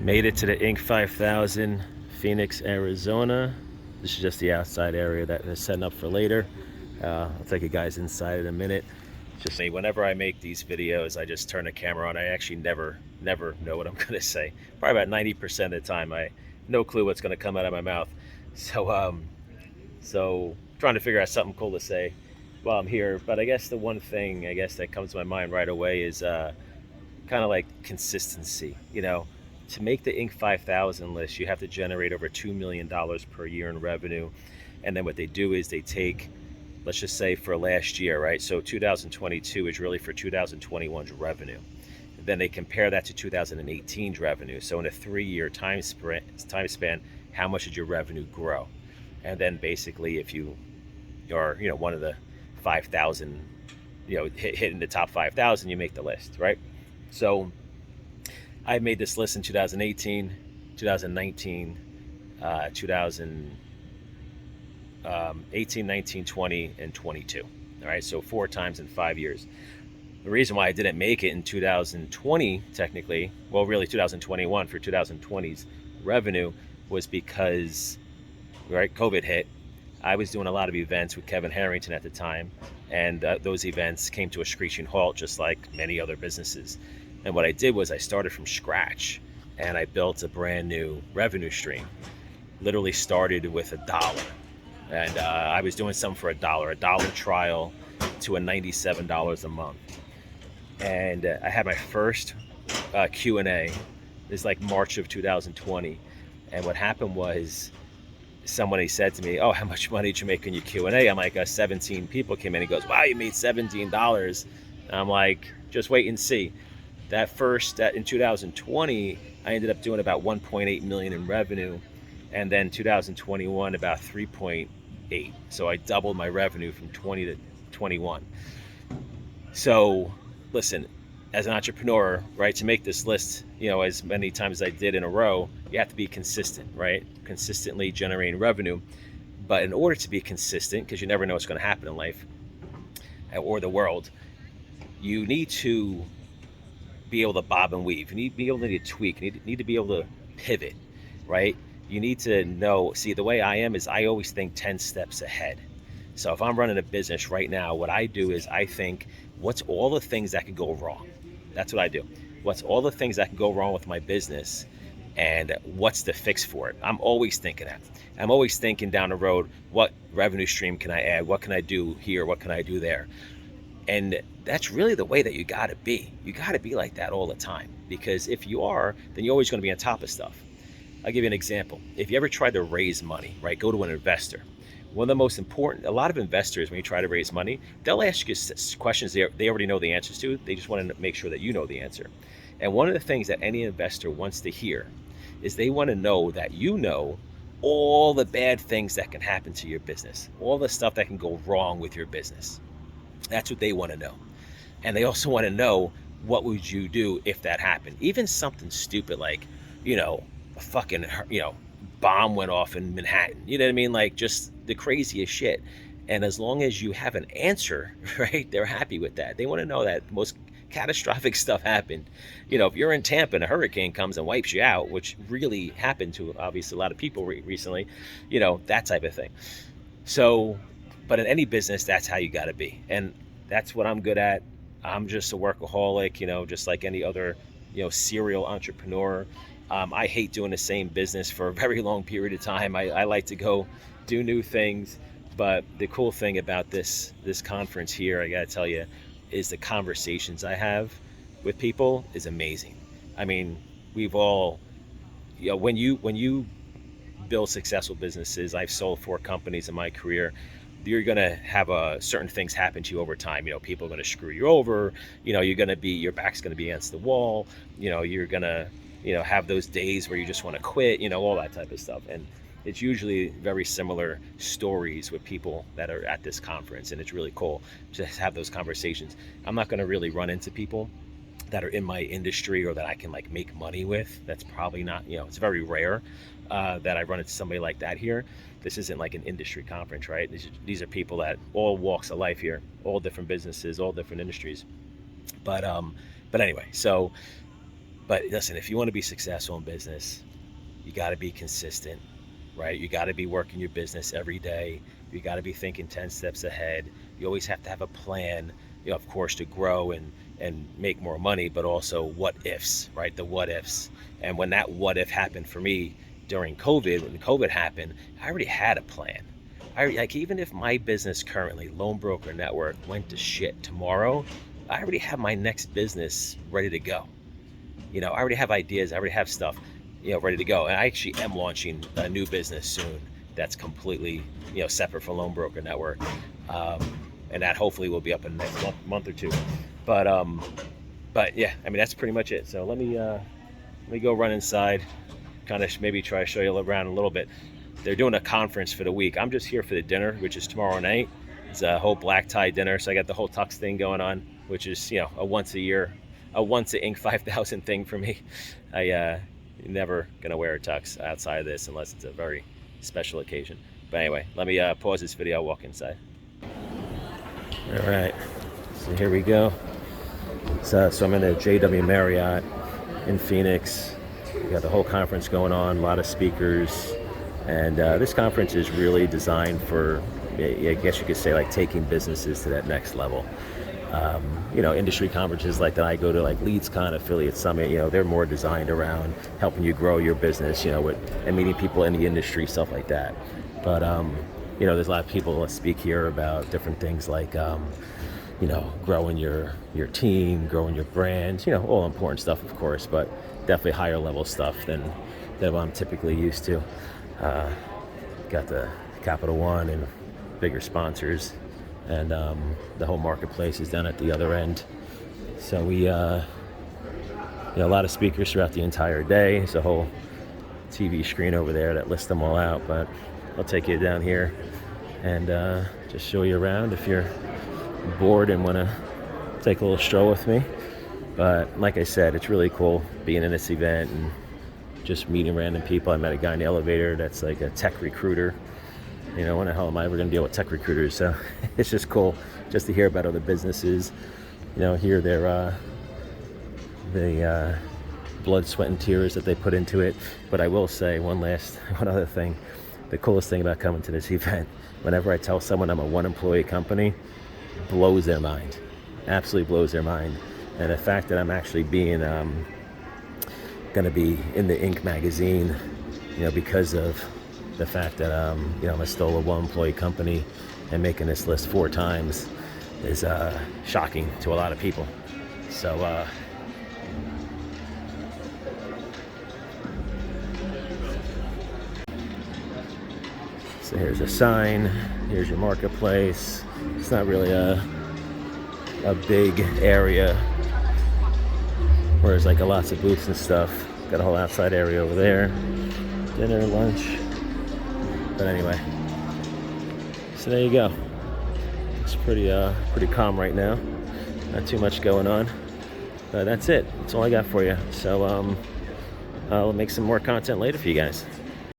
Made it to the Inc. 5000, Phoenix, Arizona. This is just the outside area that is setting up for later. I'll take you guys inside in a minute. Just me. Whenever I make these videos, I just turn the camera on. I actually never know what I'm going to say. Probably about 90% of the time, I no clue what's going to come out of my mouth. So trying to figure out something cool to say while I'm here. But I guess the one thing that comes to my mind right away is kind of like consistency. To make the Inc. 5000 list, you have to generate over $2 million per year in revenue. And then what they do is they take, let's just say for last year, right? So 2022 is really for 2021's revenue. Then they compare that to 2018's revenue. So in a 3-year time span, how much did your revenue grow? And then basically, if you are, one of the 5,000, hitting the top 5,000, you make the list, right? So I made this list in 2018, 2019, 2018, 19, 20, and 22. All right, so 4 times in 5 years. The reason why I didn't make it in 2020, technically, well, really 2021 for 2020's revenue, was because, right, COVID hit. I was doing a lot of events with Kevin Harrington at the time, and those events came to a screeching halt, just like many other businesses. And what I did was I started from scratch and I built a brand new revenue stream. Literally started with $1. And I was doing something for $1 trial to a $97 a month. And I had my first Q&A. It's like March of 2020. And what happened was somebody said to me, "Oh, how much money did you make in your Q&A?" I'm like, 17 people came in. He goes, "Wow, you made $17." And I'm like, just wait and see. That in 2020, I ended up doing about 1.8 million in revenue, and then 2021 about 3.8. So I doubled my revenue from 20 to 21. So listen, as an entrepreneur, right, to make this list, as many times as I did in a row, you have to be consistent, right? Consistently generating revenue. But in order to be consistent, because you never know what's going to happen in life or the world, you need to be able to bob and weave. You need to be able to tweak. You need to be able to pivot, right? You need to know, see, the way I am is I always think 10 steps ahead. So if I'm running a business right now, what I do is I think, what's all the things that could go wrong? That's what I do. What's all the things that can go wrong with my business, and what's the fix for it? I'm always thinking that. I'm always thinking down the road, what revenue stream can I add? What can I do here? What can I do there? And that's really the way that you got to be. You got to be like that all the time, because if you are, then you're always going to be on top of stuff. I'll give you an example. If you ever tried to raise money, right, go to an investor. One of the most important, a lot of investors, when you try to raise money, they'll ask you questions they already know the answers to. They just want to make sure that you know the answer. And one of the things that any investor wants to hear is they want to know that you know all the bad things that can happen to your business, all the stuff that can go wrong with your business. That's what they want to know. And they also want to know, what would you do if that happened? Even something stupid like, a fucking, bomb went off in Manhattan. You know what I mean? Like, just the craziest shit. And as long as you have an answer, right, they're happy with that. They want to know that the most catastrophic stuff happened. If you're in Tampa and a hurricane comes and wipes you out, which really happened to obviously a lot of people recently, that type of thing. So, but in any business, that's how you got to be. And that's what I'm good at. I'm just a workaholic, just like any other, serial entrepreneur. I hate doing the same business for a very long period of time. I like to go do new things. But the cool thing about this conference here, I got to tell you, is the conversations I have with people is amazing. I mean, we've all, when you build successful businesses, I've sold 4 companies in my career. You're going to have certain things happen to you over time. People are going to screw you over. You're going to be, your back's going to be against the wall. You're going to, have those days where you just want to quit, all that type of stuff. And it's usually very similar stories with people that are at this conference. And it's really cool to have those conversations. I'm not going to really run into people that are in my industry or that I can like make money with. That's probably not, it's very rare that I run into somebody like that here. This isn't like an industry conference, right? These are people that all walks of life here, all different businesses, all different industries. But anyway, so But listen, if you want to be successful in business, you got to be consistent, right? You got to be working your business every day. You got to be thinking 10 steps ahead. You always have to have a plan, of course, to grow and make more money, but also what ifs, right? The what ifs. And when that what if happened for me during COVID, when COVID happened, I already had a plan. Like, even if my business currently, Loan Broker Network, went to shit tomorrow, I already have my next business ready to go. I already have ideas. I already have stuff, ready to go. And I actually am launching a new business soon that's completely, separate from Loan Broker Network. And that hopefully will be up in the next month or two. But yeah, I mean, that's pretty much it. So let me go run inside, kind of maybe try to show you around a little bit. They're doing a conference for the week. I'm just here for the dinner, which is tomorrow night. It's a whole black tie dinner. So I got the whole tux thing going on, which is, a once a Inc. 5000 thing for me. I never gonna wear a tux outside of this unless it's a very special occasion. But anyway, let me pause this video, walk inside. All right, so here we go. So I'm in the JW Marriott in Phoenix. We got the whole conference going on, a lot of speakers. And this conference is really designed for, I guess you could say, like taking businesses to that next level. Industry conferences like that I go to, like LeadsCon, Affiliate Summit, they're more designed around helping you grow your business, and meeting people in the industry, stuff like that. But, there's a lot of people that speak here about different things like, growing your team, growing your brand, all important stuff, of course, but definitely higher level stuff than what I'm typically used to. Got the Capital One and bigger sponsors, and the whole marketplace is down at the other end. So we, a lot of speakers throughout the entire day. There's a whole TV screen over there that lists them all out, but I'll take you down here and just show you around if you're bored and want to take a little stroll with me. But like I said, it's really cool being in this event and just meeting random people. I met a guy in the elevator that's like a tech recruiter. When the hell am I ever going to deal with tech recruiters? So it's just cool just to hear about other businesses. Hear their the blood, sweat, and tears that they put into it. But I will say one other thing. The coolest thing about coming to this event, whenever I tell someone I'm a one-employee company, blows their mind. Absolutely blows their mind. And the fact that I'm actually being going to be in the Inc. magazine, because of the fact that I'm still a one-employee company and making this list 4 times is shocking to a lot of people. So here's a sign. Here's your marketplace. It's not really a big area, whereas like lots of booths and stuff. Got a whole outside area over there. Dinner, lunch. But anyway, so there you go. It's pretty calm right now. Not too much going on. But that's it. That's all I got for you. So I'll make some more content later for you guys.